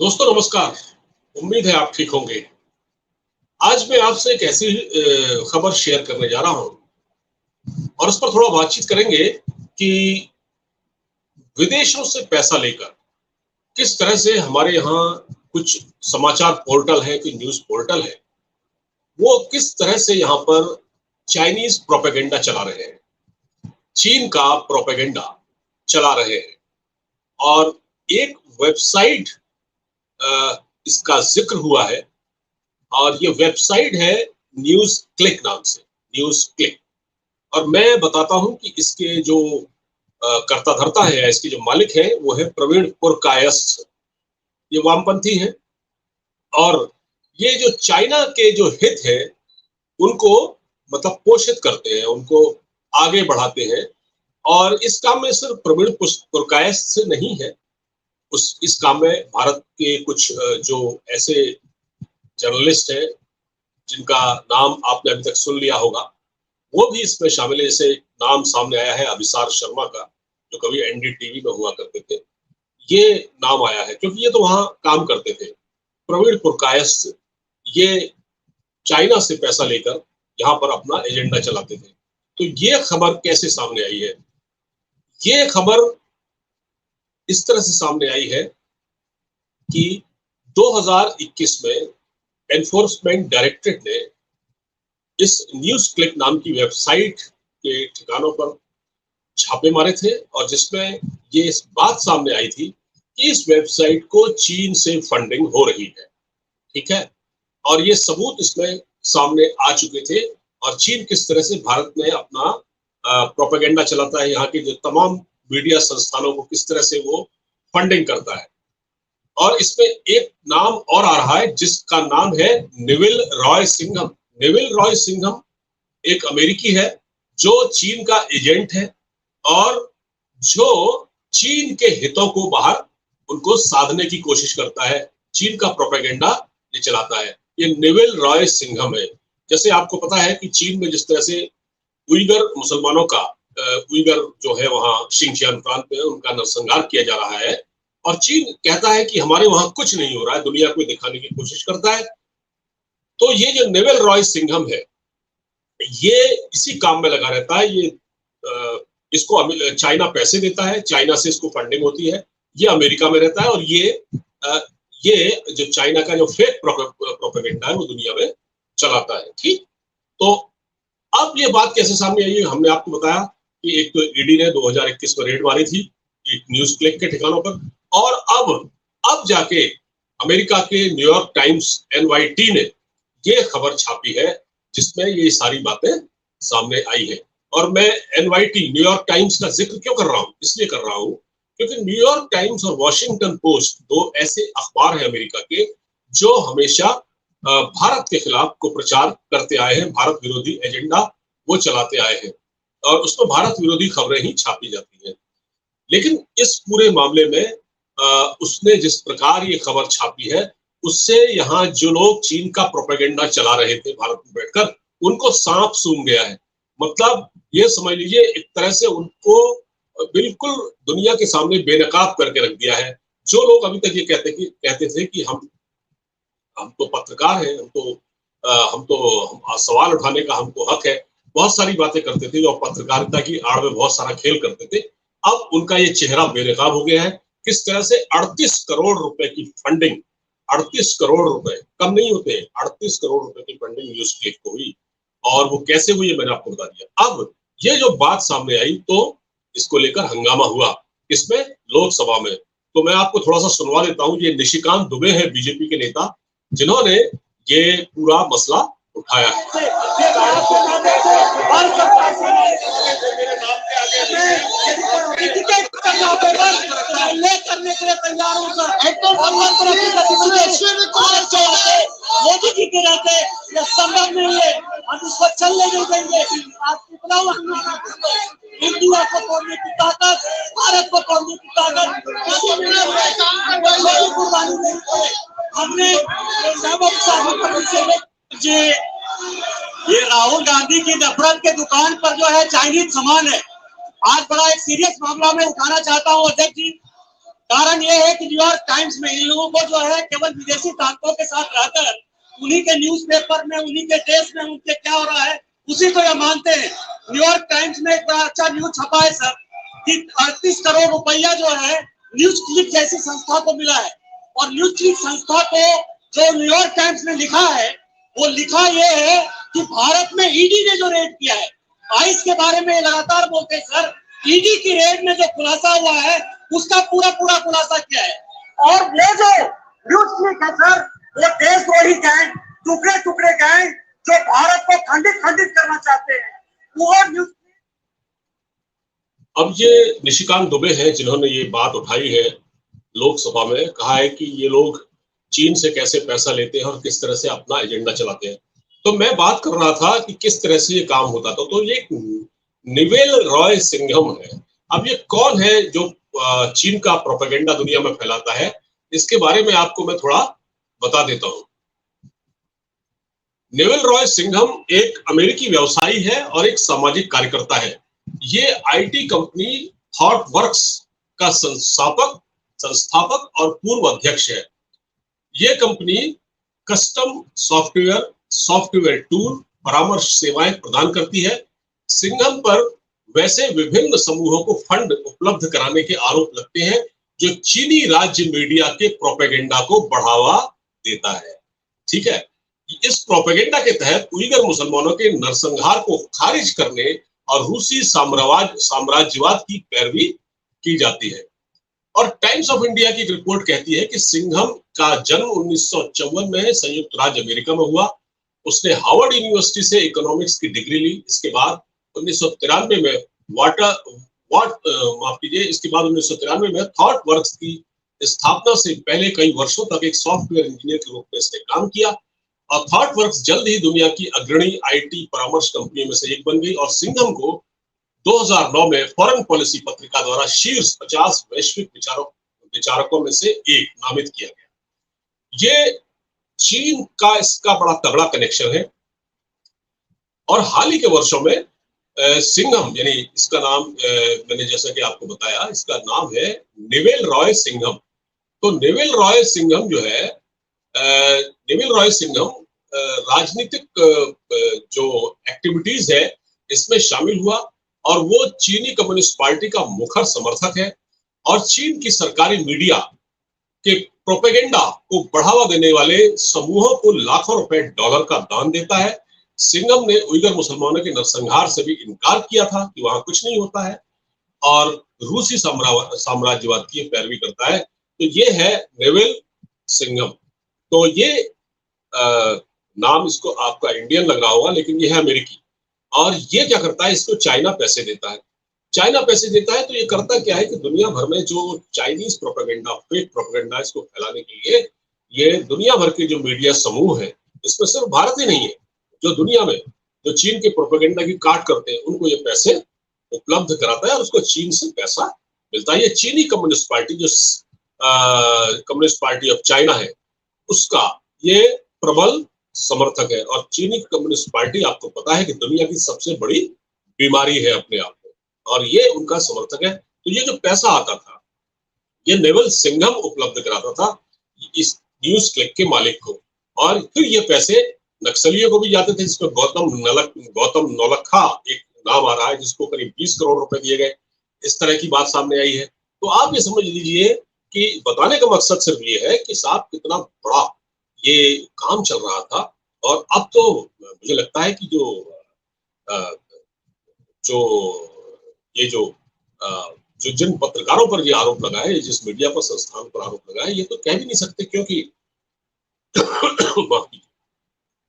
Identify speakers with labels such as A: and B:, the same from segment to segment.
A: दोस्तों नमस्कार। उम्मीद है आप ठीक होंगे। आज मैं आपसे एक ऐसी खबर शेयर करने जा रहा हूं और उस पर थोड़ा बातचीत करेंगे कि विदेशों से पैसा लेकर किस तरह से हमारे यहाँ कुछ समाचार पोर्टल है, कोई न्यूज़ पोर्टल है, वो किस तरह से यहाँ पर चाइनीज़ प्रोपेगेंडा चला रहे हैं, चीन का प्रोपेगेंडा चला रहे हैं। और एक वेबसाइट इसका ज़िक्र हुआ है और ये वेबसाइट है न्यूज़ क्लिक नाम से, न्यूज़ क्लिक। और मैं बताता हूँ कि इसके जो कर्ता धर्ता है, इसके जो मालिक है, वो है प्रवीण पुरकायस्थ। ये वामपंथी हैं और ये जो चाइना के जो हित है, उनको मतलब पोषित करते हैं, उनको आगे बढ़ाते हैं। और इस काम में सिर्फ प्रवीण पुरकायस्थ नहीं है, इस काम में भारत के कुछ जो ऐसे जर्नलिस्ट हैं जिनका नाम आपने अभी तक सुन लिया होगा, वो भी इसमें शामिल है। जैसे नाम सामने आया है अभिसार शर्मा का, जो कभी एनडीटीवी में हुआ करते थे। ये नाम आया है क्योंकि ये तो वहां काम करते थे। प्रवीण पुरकायस्थ ये चाइना से पैसा लेकर यहाँ पर अपना एजेंडा चलाते थे। तो ये खबर कैसे सामने आई है? ये खबर इस तरह से सामने आई है कि 2021 में एनफोर्समेंट डायरेक्टरेट ने इस न्यूज़ क्लिक नाम की वेबसाइट के ठिकानों पर छापे मारे थे और जिसमें ये इस बात सामने आई थी कि इस वेबसाइट को चीन से फंडिंग हो रही है। ठीक है, और ये सबूत इसमें सामने आ चुके थे और चीन किस तरह से भारत में अपना प्रोपेगेंडा चलाता है, यहाँ के जो तमाम मीडिया संस्थानों को किस तरह से वो फंडिंग करता है। और इसमें एक नाम और आ रहा है जिसका नाम है Neville Roy Singham. Neville Roy Singham एक अमेरिकी है जो चीन का एजेंट है और जो चीन के हितों को बाहर उनको साधने की कोशिश करता है, चीन का प्रोपेगेंडा ये चलाता है। ये नेविल रॉय सिंघम है। जैसे आपको पता है कि चीन में जिस तरह से उइगर मुसलमानों का उइगर जो है वहां शिंगजियांग प्रांत में उनका नरसंहार किया जा रहा है और चीन कहता है कि हमारे वहां कुछ नहीं हो रहा है, दुनिया को दिखाने की कोशिश करता है। तो ये जो नेविल रॉय सिंघम है, ये इसी काम में लगा रहता है। ये इसको चाइना पैसे देता है, चाइना से इसको फंडिंग होती है। ये अमेरिका में रहता है और ये जो चाइना का जो फेक प्रोपेगेंडा है वो दुनिया में चलाता है। ठीक, तो अब ये बात कैसे सामने आई है? हमने आपको बताया कि एक तो ईडी ने 2021 में रेड मारी थी एक न्यूज़ क्लिक के ठिकानों पर, और अब जाके अमेरिका के न्यूयॉर्क टाइम्स NYT ने ये खबर छापी है जिसमें ये सारी बातें सामने आई है। और मैं NYT न्यूयॉर्क टाइम्स का जिक्र क्यों कर रहा हूँ? इसलिए कर रहा हूँ क्योंकि न्यूयॉर्क टाइम्स और वॉशिंगटन पोस्ट दो ऐसे अखबार हैं अमेरिका के जो हमेशा भारत के खिलाफ को प्रचार करते आए हैं, भारत विरोधी एजेंडा वो चलाते आए हैं और उसमें भारत विरोधी खबरें ही छापी जाती हैं। लेकिन इस पूरे मामले में उसने जिस प्रकार ये खबर छापी है उससे यहाँ जो लोग चीन का प्रोपेगेंडा चला रहे थे भारत में बैठकर, उनको सांप सूंघ गया है। मतलब ये समझ लीजिए एक तरह से उनको बिल्कुल दुनिया के सामने बेनकाब करके रख दिया है। जो लोग अभी तक ये कहते थे कि हम तो पत्रकार हैं, हम सवाल उठाने का हमको हक है, बहुत सारी बातें करते थे और पत्रकारिता की आड़ में बहुत सारा खेल करते थे। अब उनका ये चेहरा बेनकाब हो गया है। किस तरह से 38 करोड़ रुपए की फंडिंग, 38 करोड़ रुपए कम नहीं होते, 38 करोड़ रुपए की फंडिंग न्यूज़ क्लिक को हुई और वो कैसे हुई है मैंने आपको बता दिया। अब ये जो बात सामने आई तो इसको लेकर हंगामा हुआ इसमें लोकसभा में। तो मैं आपको थोड़ा सा सुनवा देता हूँ। ये निशिकांत दुबे है बीजेपी के नेता जिन्होंने ये पूरा मसला उठाया है।
B: करने के लिए तैयार होकर मोदी जी के रहते ये संभव नहीं है, हम इसको चलने नहीं देंगे। आप कितना इंडिया को तोड़ने की ताकत, भारत को तोड़ने की ताकत कुर्बानी नहीं करे। हमने जी ये राहुल गांधी की नफरत के दुकान पर जो है चाइनीज सामान है। आज बड़ा एक सीरियस मामला में उठाना चाहता हूँ अध्यक्ष जी। कारण यह है कि न्यूयॉर्क टाइम्स में इन लोगों को जो है केवल विदेशी ताकतों के साथ रहकर उन्हीं के न्यूज़पेपर में, उन्हीं के देश में उनके क्या हो रहा है उसी को ये मानते हैं। न्यूयॉर्क टाइम्स में एक बड़ा अच्छा न्यूज छपा है सर कि 38 करोड़ रुपया जो है न्यूज क्लिक जैसी संस्था को मिला है। और न्यूज क्लिक संस्था को जो न्यूयॉर्क टाइम्स ने लिखा है वो लिखा ये है कि भारत में ईडी ने जो रेड किया है 22 के बारे में लगातार बोलते हैं सर, ईडी की रेड में जो खुलासा हुआ है उसका पूरा खुलासा किया है। और ये जो न्यूज क्लिक है सर, वो देशद्रोही गैंग, टुकड़े गैंग जो भारत को खंडित करना चाहते हैं, वो न्यूज।
A: अब ये निशिकांत दुबे हैं जिन्होंने ये बात उठाई है लोकसभा में, कहा है कि ये लोग चीन से कैसे पैसा लेते हैं और किस तरह से अपना एजेंडा चलाते हैं। तो मैं बात कर रहा था कि किस तरह से ये काम होता था। तो ये निवेल रॉय सिंघम है। अब ये कौन है जो चीन का प्रोपेगेंडा दुनिया में फैलाता है, इसके बारे में आपको मैं थोड़ा बता देता हूं। निवेल रॉय सिंघम एक अमेरिकी व्यवसायी है और एक सामाजिक कार्यकर्ता है। ये आईटी कंपनी थॉटवर्क्स का संस्थापक और पूर्व अध्यक्ष है। ये कंपनी कस्टम सॉफ्टवेयर टूल, परामर्श सेवाएं प्रदान करती है। सिंघम पर वैसे विभिन्न समूहों को फंड उपलब्ध कराने के आरोप लगते हैं जो चीनी राज्य मीडिया के प्रोपेगेंडा को बढ़ावा देता है। ठीक है, इस प्रोपेगेंडा के तहत उइगर मुसलमानों के नरसंहार को खारिज करने और रूसी साम्राज्यवाद की पैरवी की जाती है। और टाइम्स ऑफ इंडिया की एक रिपोर्ट कहती है कि सिंघम का जन्म 1954 में संयुक्त राज्य अमेरिका में हुआ। उसने हार्वर्ड यूनिवर्सिटी से इकोनॉमिक्स की डिग्री ली। इसके बाद 1993 में इसके बाद 1993 में थॉटवर्क्स की स्थापना से पहले कई वर्षों तक एक सॉफ्टवेयर इंजीनियर के रूप में इसने काम किया। और थॉटवर्क्स जल्द ही दुनिया की अग्रणी आईटी परामर्श कंपनियों में से एक बन गई और सिंघम को 2009 में फॉरेन पॉलिसी पत्रिका द्वारा शीर्ष 50 वैश्विक विचारकों में से एक नामित किया गया। ये चीन का इसका बड़ा तगड़ा कनेक्शन है। और हाल ही के वर्षों में सिंघम, यानी इसका नाम मैंने जैसा कि आपको बताया, इसका नाम है निवेल रॉय सिंघम। तो निवेल रॉय सिंघम जो है, निवेल रॉय सिंघम राजनीतिक जो एक्टिविटीज है इसमें शामिल हुआ और वो चीनी कम्युनिस्ट पार्टी का मुखर समर्थक है और चीन की सरकारी मीडिया के प्रोपेगेंडा को बढ़ावा देने वाले समूहों को लाखों रुपए डॉलर का दान देता है। सिंघम ने उइगर मुसलमानों के नरसंहार से भी इनकार किया था कि वहां कुछ नहीं होता है और रूसी साम्राज्यवाद की पैरवी करता है। तो ये है निवेल सिंघम। तो ये नाम इसको आपका इंडियन लग रहा होगा, लेकिन ये है अमेरिकी। और ये क्या करता है, इसको चाइना पैसे देता है। चाइना पैसे देता है तो ये करता क्या है कि दुनिया भर में जो चाइनीज प्रोपेगेंडा, फेक प्रोपेगेंडा, इसको फैलाने के लिए ये दुनिया भर के जो मीडिया समूह है, इसमें सिर्फ भारत ही नहीं है, जो दुनिया में जो चीन के प्रोपेगेंडा की काट करते हैं उनको ये पैसे उपलब्ध कराता है और उसको चीन से पैसा मिलता है। ये चीनी कम्युनिस्ट पार्टी, जो कम्युनिस्ट पार्टी ऑफ चाइना है, उसका ये प्रबल समर्थक है। और चीनी कम्युनिस्ट पार्टी, आपको पता है कि दुनिया की सबसे बड़ी बीमारी है अपने आप में, और ये उनका समर्थक है। तो ये जो पैसा आता था, ये निवेल सिंघम उपलब्ध कराता था इस न्यूज क्लिक के मालिक को, और फिर ये पैसे नक्सलियों को भी जाते थे, जिसमें गौतम नौलखा एक नाम आ रहा है, जिसको करीब 20 करोड़ रुपए दिए गए। इस तरह की बात सामने आई है। तो आप ये समझ लीजिए कि बताने का मकसद सिर्फ ये है कि साहब कितना बड़ा ये काम चल रहा था। और अब तो मुझे लगता है कि जो जिन पत्रकारों पर ये आरोप लगा है, जिस मीडिया पर संस्थान पर आरोप लगा है, ये तो कह भी नहीं सकते, क्योंकि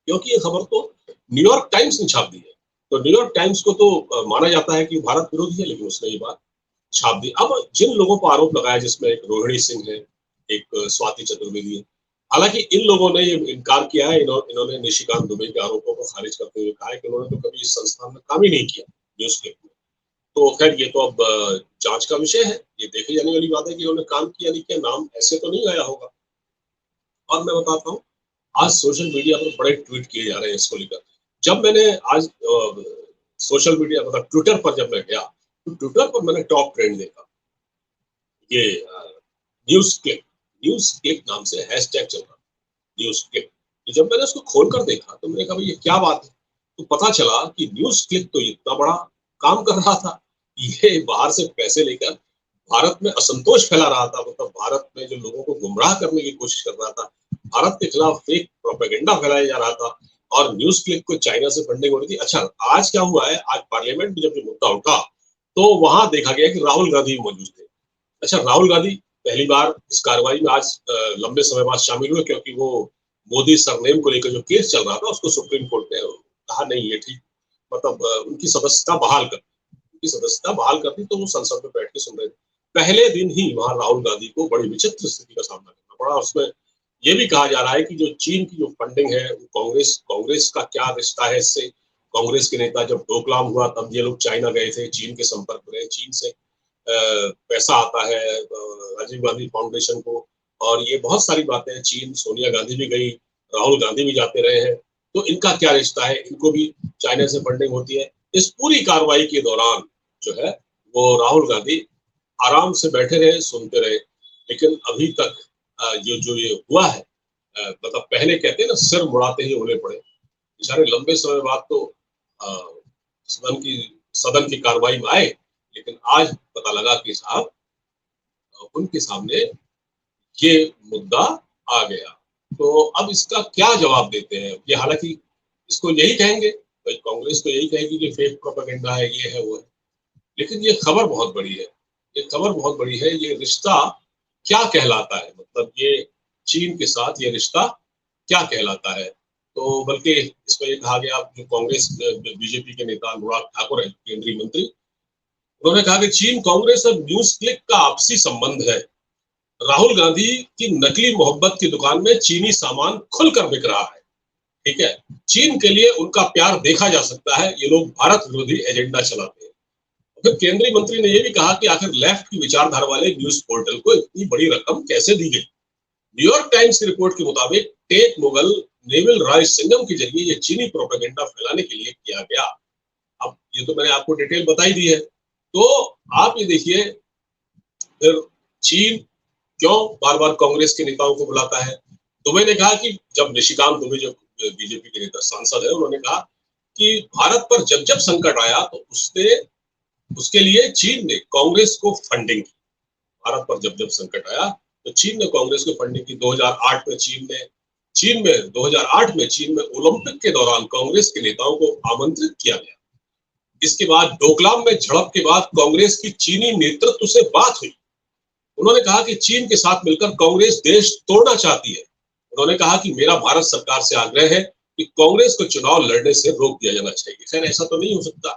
A: क्योंकि ये खबर तो न्यूयॉर्क टाइम्स ने छाप दी है। तो न्यूयॉर्क टाइम्स को तो माना जाता है कि भारत विरोधी है, लेकिन उसने ये बात छाप दी। अब जिन लोगों पर आरोप लगाया, जिसमें एक रोहिणी सिंह है, एक स्वाति चतुर्वेदी है, हालांकि इन लोगों ने ये इनकार किया है। इन्होंने निशिकांत दुबे के आरोपों को खारिज करते हुए कहा है कि उन्होंने तो कभी इस संस्थान में काम ही नहीं किया न्यूज क्लिक में। तो खैर ये तो अब जांच का विषय है, ये देखे जाने वाली बात है कि उन्होंने काम किया नहीं किया, नाम ऐसे तो नहीं आया होगा। और मैं बताता हूँ, आज सोशल मीडिया पर बड़े ट्वीट किए जा रहे हैं इसको लेकर। जब मैंने आज सोशल मीडिया मतलब ट्विटर पर जब मैं गया, तो ट्विटर पर मैंने टॉप ट्रेंड देखा, ये न्यूज क्लिक नाम से हैशटैग चल रहा, न्यूज क्लिक। तो जब मैंने उसको खोलकर देखा तो मैंने कहा भाई ये क्या बात है, तो पता चला कि न्यूज क्लिक तो इतना बड़ा काम कर रहा था, ये बाहर से पैसे लेकर भारत में असंतोष फैला रहा था, मतलब भारत में जो लोगों को गुमराह करने की कोशिश कर रहा था, भारत के खिलाफ फेक प्रोपेगेंडा फैलाया जा रहा था, और न्यूज क्लिक को चाइना से फंडिंग हो रही थी। अच्छा, आज क्या हुआ है, आज पार्लियामेंट में जब ये मुद्दा उठा तो वहां देखा गया कि राहुल गांधी मौजूद थे। अच्छा, राहुल गांधी पहली बार इस कार्रवाई में आज लंबे समय बाद शामिल हुए, क्योंकि वो मोदी सरनेम को लेकर जो केस चल रहा था उसको सुप्रीम कोर्ट ने कहा नहीं ये ठीक, मतलब उनकी सदस्यता बहाल कर, उनकी सदस्यता बहाल कर दी, तो वो संसद में बैठ के सुन रहे थे। पहले दिन ही वहां राहुल गांधी को बड़ी विचित्र स्थिति का सामना करना पड़ा। उसमें ये भी कहा जा रहा है कि जो चीन की जो फंडिंग है, कांग्रेस कांग्रेस का क्या रिश्ता है इससे। कांग्रेस के नेता जब डोकलाम हुआ तब ये लोग चाइना गए थे, चीन के संपर्क में रहे, चीन से पैसा आता है राजीव गांधी फाउंडेशन को, और ये बहुत सारी बातें, चीन सोनिया गांधी भी गई, राहुल गांधी भी जाते रहे हैं, तो इनका क्या रिश्ता है, इनको भी चाइना से फंडिंग होती है। इस पूरी कार्रवाई के दौरान जो है वो राहुल गांधी आराम से बैठे रहे, सुनते रहे, लेकिन अभी तक ये हुआ है, मतलब पहले कहते हैं ना सिर मुड़ाते ही होने पड़े, बेचारे लंबे समय बाद तो सदन की कार्रवाई में आए, लेकिन आज पता लगा कि साहब उनके सामने ये मुद्दा आ गया। तो अब इसका क्या जवाब देते हैं ये, हालांकि इसको यही कहेंगे, भाई कांग्रेस तो यही कहेगी कि फेक प्रोपेगेंडा है, ये है वो है, लेकिन ये खबर बहुत बड़ी है, ये खबर बहुत बड़ी है। ये रिश्ता क्या कहलाता है, मतलब ये चीन के साथ ये रिश्ता क्या कहलाता है। तो बल्कि इसमें ये कहा गया, जो कांग्रेस बीजेपी के नेता अनुराग ठाकुर है, केंद्रीय मंत्री, उन्होंने कहा कि चीन कांग्रेस और न्यूज क्लिक का आपसी संबंध है। राहुल गांधी की नकली मोहब्बत की दुकान में चीनी सामान खुलकर बिक रहा है, ठीक है, चीन के लिए उनका प्यार देखा जा सकता है, ये लोग भारत विरोधी एजेंडा चलाते हैं। फिर केंद्रीय मंत्री ने यह भी कहा कि आखिर लेफ्ट की विचारधारा वाले न्यूज पोर्टल को इतनी बड़ी रकम कैसे दी गई। न्यूयॉर्क टाइम्स की रिपोर्ट के मुताबिक टेक मुगल नेविल राय सिंघम के जरिए ये चीनी प्रोपेगेंडा फैलाने के लिए किया गया। अब ये तो मैंने आपको डिटेल बताई दी है, तो आप ये देखिए फिर चीन क्यों बार बार कांग्रेस के नेताओं को बुलाता है। दुबे ने कहा कि जब निशिकांत दुबे जो बीजेपी के नेता सांसद है, उन्होंने कहा कि भारत पर जब जब संकट आया तो उसके लिए चीन ने कांग्रेस को फंडिंग की। भारत पर जब जब संकट आया तो चीन ने कांग्रेस को फंडिंग की। 2008 में चीन में ओलंपिक के दौरान कांग्रेस के नेताओं को आमंत्रित किया गया। इसके बाद डोकलाम में झड़प के बाद कांग्रेस की चीनी नेतृत्व से बात हुई। उन्होंने कहा कि चीन के साथ मिलकर कांग्रेस देश तोड़ना चाहती है। उन्होंने कहा कि मेरा भारत सरकार से आग्रह है कि कांग्रेस को चुनाव लड़ने से रोक दिया जाना चाहिए। खैर ऐसा तो नहीं हो सकता,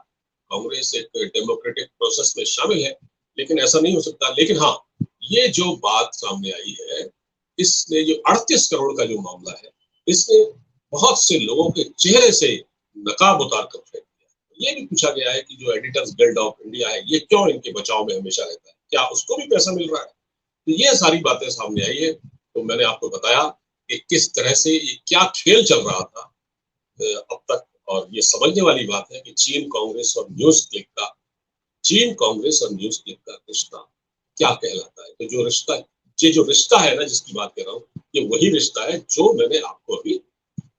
A: कांग्रेस एक डेमोक्रेटिक प्रोसेस में शामिल है, लेकिन ऐसा नहीं हो सकता। लेकिन हाँ, ये जो बात सामने आई है, इसने जो 38 करोड़ का जो मामला है, इसने बहुत से लोगों के चेहरे से नकाब उतार कर फेंक दिया। ये भी पूछा गया है कि जो एडिटर्स गिल्ड ऑफ इंडिया है, ये क्यों इनके बचाव में हमेशा रहता है, क्या उसको भी पैसा मिल रहा है। तो ये सारी बातें सामने आई है। तो मैंने आपको बताया कि किस तरह से ये क्या खेल चल रहा था अब तक, और ये समझने वाली बात है कि चीन कांग्रेस और न्यूज क्लिक का रिश्ता क्या कहलाता है। तो जो रिश्ता है ना, जिसकी बात कर रहा हूँ, ये वही रिश्ता है जो मैंने आपको अभी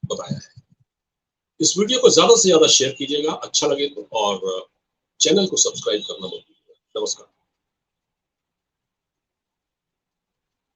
A: बताया है। इस वीडियो को ज्यादा से ज्यादा शेयर कीजिएगा, अच्छा लगे तो, और चैनल को सब्सक्राइब करना मत भूलिएगा। नमस्कार।